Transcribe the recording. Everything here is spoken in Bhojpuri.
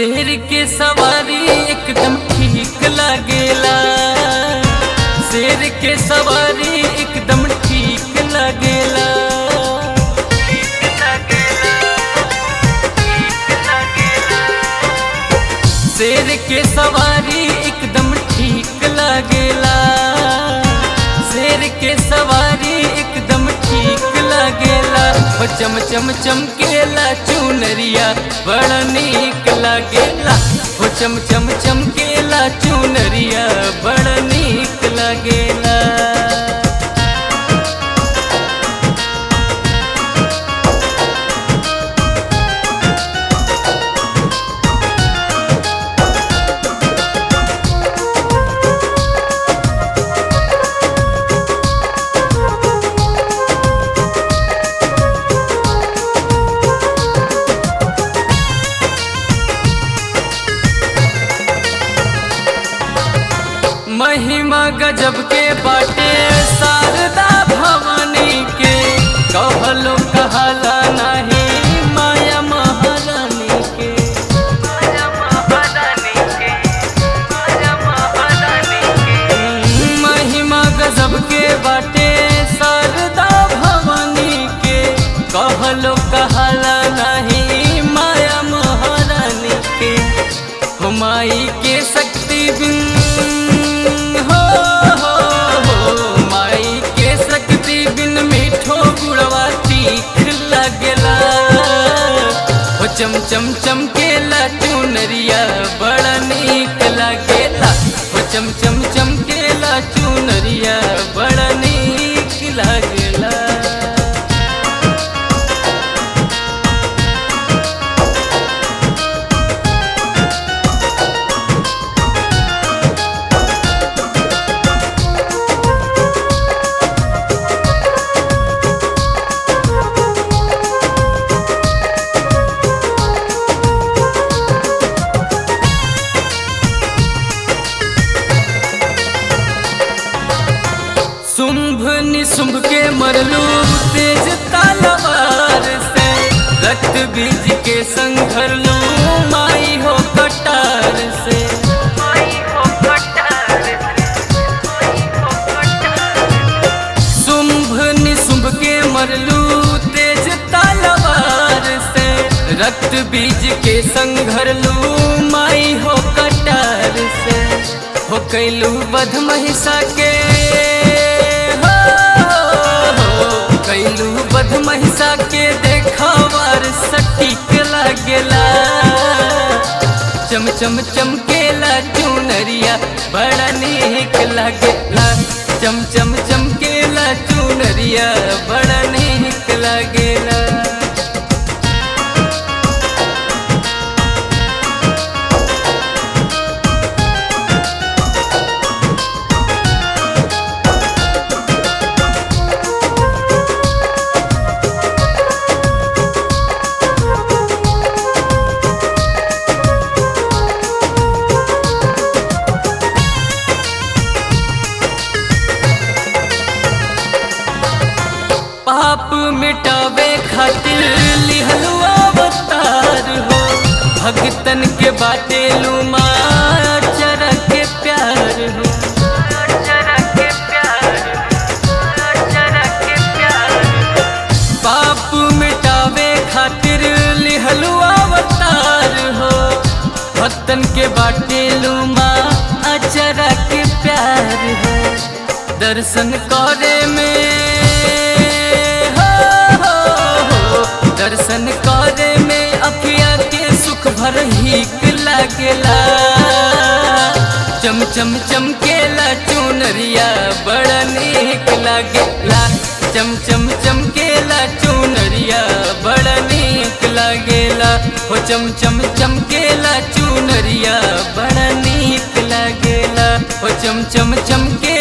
शेर के सवारी एकदम ठीक लागेला। शेर के सवारी एकदम ठीक लागेला। शेर के सवारी एकदम ठीक लागेला। शेर के सवारी एकदम ठीक लागेला। हो चम चम चमकेला चुनरिया बड़ा नीक लागेला। हो चम चम चमकेला चुनरिया बड़ा नीक लागेला। महिमा गजब के बाटे शारदा भवानी के। कहलो कहला नहीं माया महारानी के। महिमा गजब के बाटे शारदा भवानी के। कहलो कहला नहीं माया महारानी के। हुमाई के शक्ति बिन चम चम चमकेला चुनरिया बड़ा नीक लागेला। हो चम चम चमकेला चुनरिया बड़ा नीक लागेला। शुंभ निशुंभ के मरलू तेज तलवार से। रक्त बीज के संघरलू माई हो कटार से। शुंभ निशुंभ के मरलू तेज तलवार से। रक्त बीज के संघरलू माई हो कटार से। हो कैलू वध महिषा के। कैलू बध महिषा के देखावार सटीक लागेला। चम चम चमकेला चुनरिया बड़ा नीक लागेला। चम चम चमकेला चुनरिया बड़ा नीक लागेला। पाप मिटावे खातिर लिहलू अवतार हो। भगतन के बाटे लुमा चरा के प्यार हो। पाप मिटावे खातिर लिहलू अवतार हो। भगतन के बाटे लुमा चरा के प्यार हो। दर्शन करे में दर्शन करे में अखिया के सुख भर हिक लागेला। चम चम चमकेला चुनरिया बड़ा नीक लागेला। चम चम चमकेला चुनरिया बड़ा नीक लागेला। हो चम चम चमकेला चुनरिया बड़ा नीक लागेला। हो चम चम चमके